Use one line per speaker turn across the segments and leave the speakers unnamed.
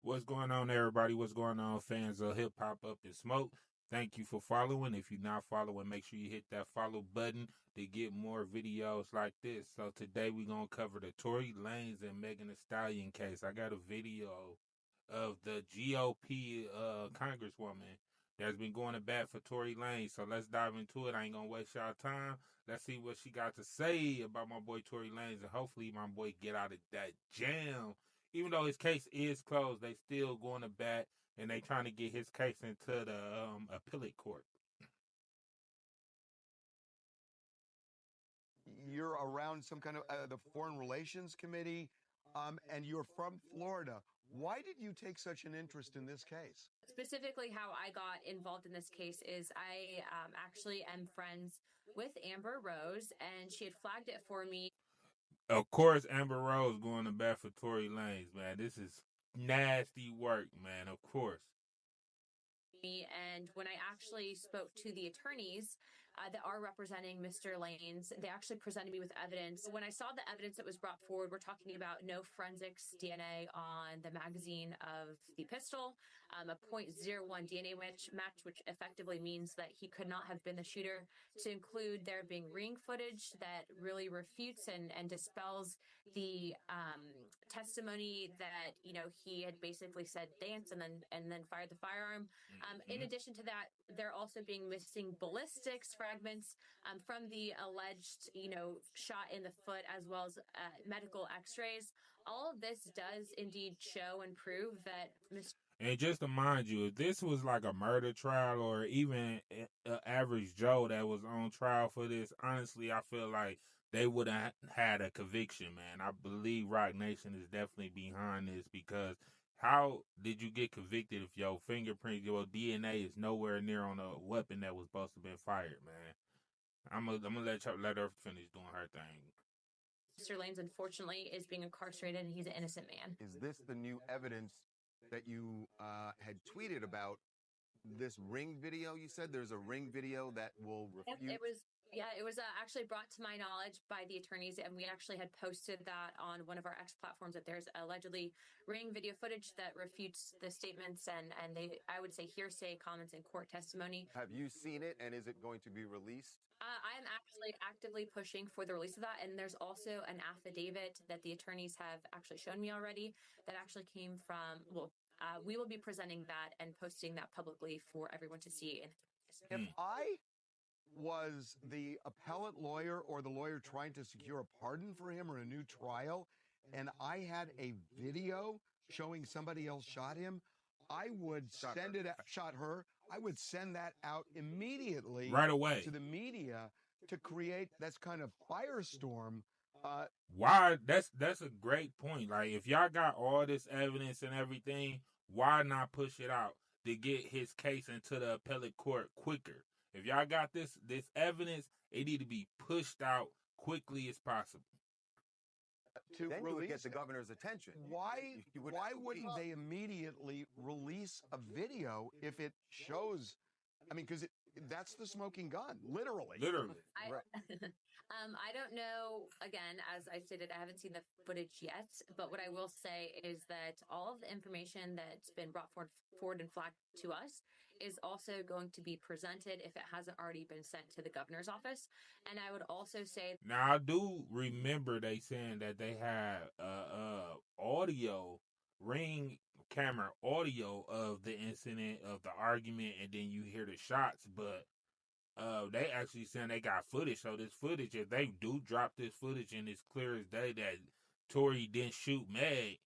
What's going on, everybody? What's going on, fans of Hip Hop Up and Smoke? Thank you for following. If you're not following, make sure you hit that follow button to get more videos like this. So today we're gonna cover the Tory Lanez and Megan Thee Stallion case. I got a video of the GOP congresswoman that's been going to bat for Tory Lanez. So let's dive into it. I ain't gonna waste y'all time. Let's see what she got to say about my boy Tory Lanez, and hopefully my boy get out of that jam. Even though his case is closed, they still going to bat and they trying to get his case into the appellate court.
You're around some kind of the Foreign Relations Committee, and you're from Florida. Why did you take such an interest in this case?
Specifically, how I got involved in this case is I actually am friends with Amber Rose, and she had flagged it for me.
Of course, Amber Rose going to bat for Tory Lanez, man. This is nasty work, man. Of course.
And when I actually spoke to the attorneys that are representing Mr. Lanez, they actually presented me with evidence. When I saw the evidence that was brought forward, we're talking about no forensics DNA on the magazine of the pistol, a .01 DNA match, which effectively means that he could not have been the shooter, to include there being ring footage that really refutes and dispels the testimony that he had basically said dance and then fired the firearm. In addition to that, they're also being missing ballistics fragments from the alleged, shot in the foot, as well as medical x-rays. All of this does indeed show and prove that Mr.
And just to mind you, if this was like a murder trial or even an average Joe that was on trial for this, honestly, I feel like they would have had a conviction, man. I believe Rock Nation is definitely behind this because how did you get convicted if your fingerprint, your DNA is nowhere near on a weapon that was supposed to have been fired, man? I'm gonna let her finish doing her thing.
Mr. Lanez, unfortunately, is being incarcerated, and he's an innocent man.
Is this the new evidence that you had tweeted about? This ring video, you said there's a ring video that will refute.
It was actually brought to my knowledge by the attorneys, and we actually had posted that on one of our X platforms, that there's allegedly ring video footage that refutes the statements and I would say, hearsay comments in court testimony.
Have you seen it, and is it going to be released?
I'm actually actively pushing for the release of that, and there's also an affidavit that the attorneys have actually shown me already that actually came from, we will be presenting that and posting that publicly for everyone to see.
If I was the appellate lawyer or the lawyer trying to secure a pardon for him or a new trial, and I had a video showing somebody else shot him, I would shot her. I would send that out immediately,
right away,
to the media to create this kind of firestorm.
Why? That's a great point. Like, if y'all got all this evidence and everything, why not push it out to get his case into the appellate court quicker? If y'all got this evidence, it need to be pushed out quickly as possible.
Then you would get the governor's attention. Why wouldn't they immediately release a video if it shows? I mean, because that's the smoking gun, literally.
I don't know. Again, as I stated, I haven't seen the footage yet, but what I will say is that all of the information that's been brought forward and flagged to us is also going to be presented, if it hasn't already been sent, to the governor's office. And I would also say,
now I do remember they saying that they had audio, ring camera audio of the incident, of the argument, and then you hear the shots, but they actually saying they got footage. So this footage, if they do drop this footage and it's clear as day that Tory didn't shoot Meg,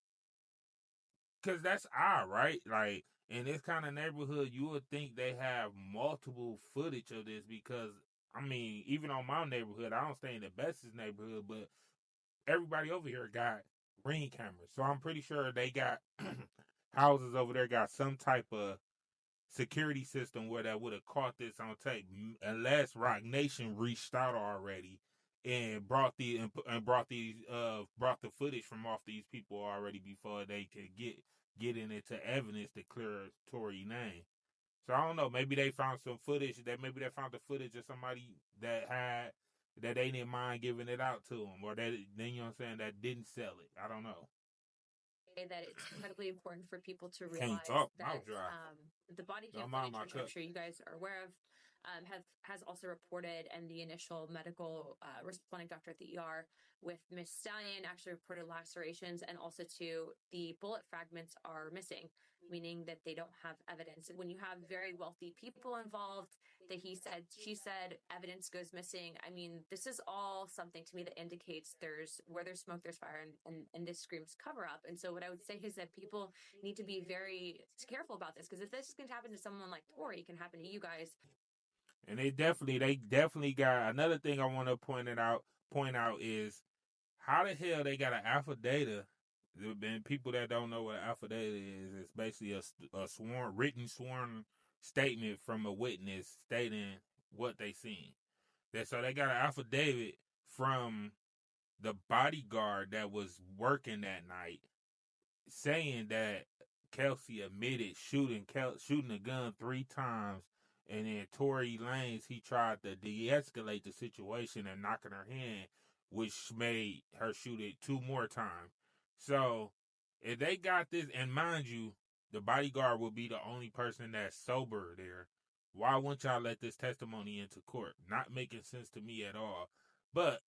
because that's odd, right? Like, in this kind of neighborhood, you would think they have multiple footage of this because, I mean, even on my neighborhood, I don't stay in the bestest neighborhood, but everybody over here got ring cameras. So I'm pretty sure they got houses over there got some type of security system where that would have caught this on tape, unless Rock Nation reached out already and brought the footage from off these people already before they could get into evidence to clear Tory name. So I don't know. Maybe they found some footage. Maybe they found the footage of somebody that they didn't mind giving it out to them, or that, then, you know what I'm saying, that didn't sell it. I don't know.
that it's incredibly important for people to
Can't
realize
talk.
that
Mouth dry.
the body cam
Don't mind
footage,
my
which I'm
cup.
sure you guys are aware of, has also reported, and the initial medical responding doctor at the ER with Miss Stallion actually reported lacerations, and also too, the bullet fragments are missing, meaning that they don't have evidence. When you have very wealthy people involved, that he said, she said, evidence goes missing. I mean, this is all something to me that indicates where there's smoke, there's fire, and this screams cover up. And so what I would say is that people need to be very careful about this, because if this can happen to someone like Tory, it can happen to you guys.
And they definitely got another thing I want to point out is how the hell they got an affidavit. And people that don't know what an affidavit is, it's basically a written sworn statement from a witness stating what they seen. So they got an affidavit from the bodyguard that was working that night saying that Kelsey admitted shooting a gun 3 times, and then Tory Lanez, he tried to de-escalate the situation and knocking her hand, which made her shoot it 2 more times. So if they got this, and mind you, the bodyguard will be the only person that's sober there. Why wouldn't y'all let this testimony into court? Not making sense to me at all. But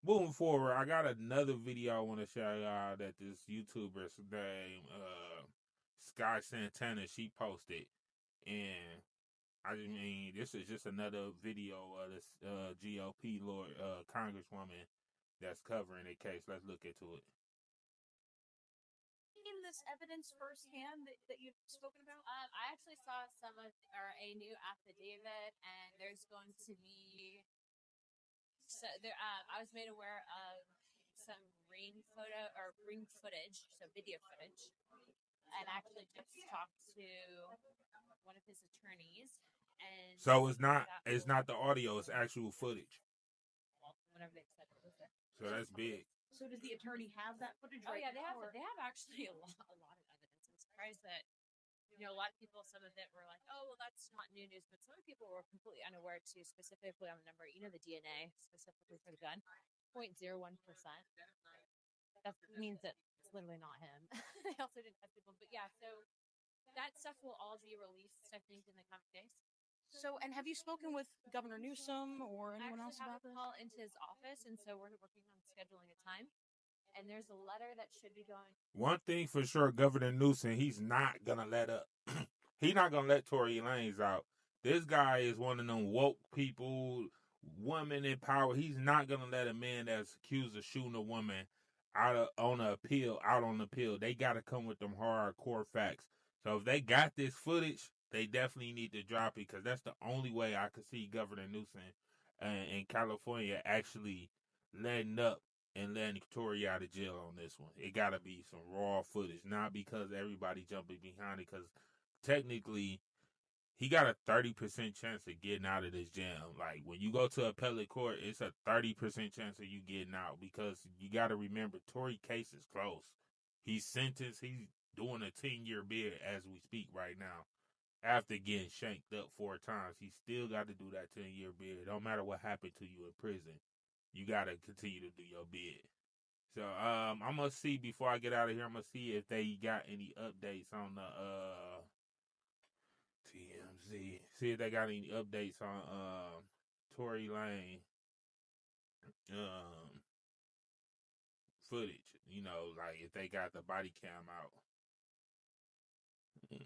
moving forward, I got another video I want to show y'all that this YouTuber's name, Sky Santana, she posted. And I mean, this is just another video of this GOP Lord Congresswoman that's covering the case. Let's look into it.
In this evidence firsthand that you've spoken about?
I actually saw a new affidavit, and there's going to be I was made aware of some ring footage, so video footage, and actually just talked to one of his attorneys. And
so it's not the audio; it's actual footage.
Well, whenever they said it was there.
So that's big.
So does the attorney have that footage?
Oh
right
yeah,
now,
they have actually a lot of evidence. I'm surprised that a lot of people, some of it were like, oh well, that's not new news, but some people were completely unaware too, specifically on the number, the DNA specifically for the gun, 0.01%. That means that it's literally not him. They also didn't test people, but yeah, so that stuff will all be released, I think, in the coming days.
So, and have you spoken with Governor Newsom or anyone else about this?
I call into his office, and so we're working on scheduling a time. And there's a letter that should be going.
One thing for sure, Governor Newsom, he's not gonna let up. He's not gonna let Tory Lanez out. This guy is one of them woke people, woman in power. He's not gonna let a man that's accused of shooting a woman out on the appeal. They gotta come with them hardcore facts. So if they got this footage, they definitely need to drop it, because that's the only way I could see Governor Newsom in California actually letting up and letting Tory out of jail on this one. It gotta be some raw footage, not because everybody jumping behind it, because technically he got a 30% chance of getting out of this jam. Like when you go to appellate court, it's a 30% chance of you getting out, because you gotta remember Tory case is close. He's sentenced, he's doing a 10-year bid as we speak right now. After getting shanked up 4 times, he still got to do that 10-year bid. Don't matter what happened to you in prison. You got to continue to do your bid. So I'm gonna see, before I get out of here, I'm gonna see if they got any updates on the TMZ. See if they got any updates on Tory Lane footage. Like if they got the body cam out. Yeah.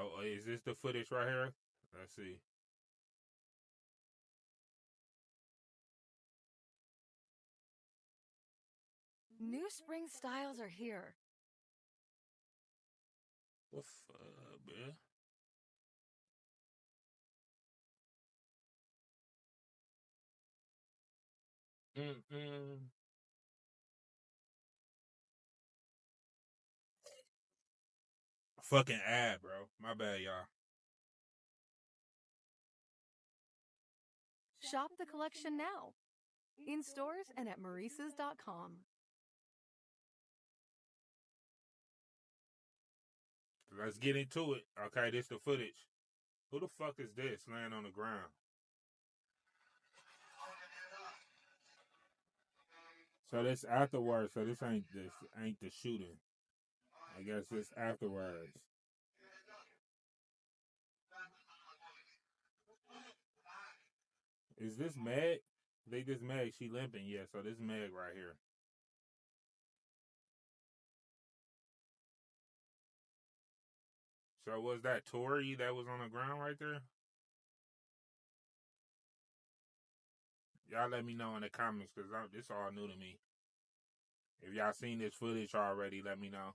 Oh, is this the footage right here? Let's see.
New spring styles are here.
The fuck, man? Fucking ad, bro. My bad, y'all.
Shop the collection now. In stores and at Maurice's.com.
Let's get into it. Okay, this the footage. Who the fuck is this laying on the ground? So this afterwards. So this ain't the shooting. I guess this afterwards. Is this Meg? They this Meg. She limping. Yeah. So this Meg right here. So was that Tory that was on the ground right there? Y'all let me know in the comments because this all new to me. If y'all seen this footage already, let me know.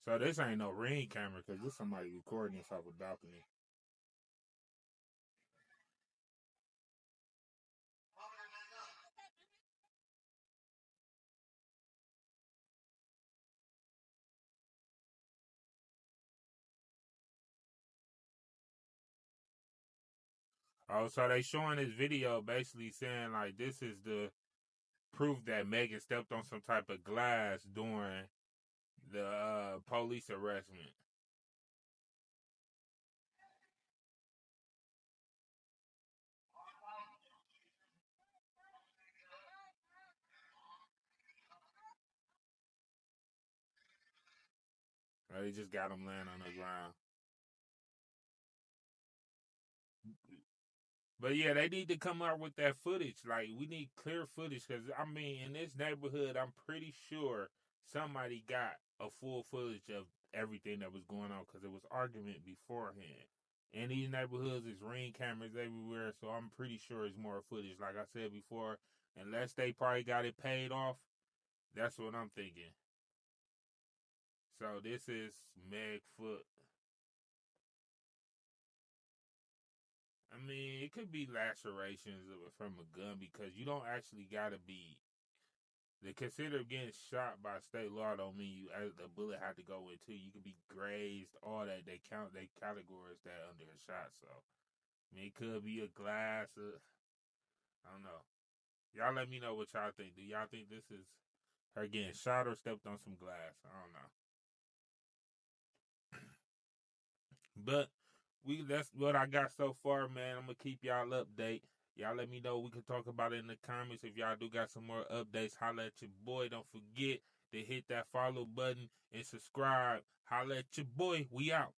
So this ain't no ring camera because this somebody recording this off a balcony. Oh, so they showing this video basically saying like this is the proof that Megan stepped on some type of glass during the police arrestment. They just got him laying on the ground. But yeah, they need to come out with that footage. Like, we need clear footage because, I mean, in this neighborhood, I'm pretty sure somebody got a full footage of everything that was going on because it was argument beforehand. In these neighborhoods, there's ring cameras everywhere, so I'm pretty sure it's more footage. Like I said before, unless they probably got it paid off, that's what I'm thinking. So this is Meg Foot. I mean, it could be lacerations from a gun because you don't actually gotta be. They consider getting shot by state law don't mean you the bullet had to go into. You could be grazed, all that. They categorize that under a shot. So I mean, it could be a glass. I don't know. Y'all let me know what y'all think. Do y'all think this is her getting shot or stepped on some glass? I don't know. But that's what I got so far, man. I'm gonna keep y'all update. Y'all let me know. We can talk about it in the comments. If y'all do got some more updates, holla at your boy. Don't forget to hit that follow button and subscribe. Holla at your boy. We out.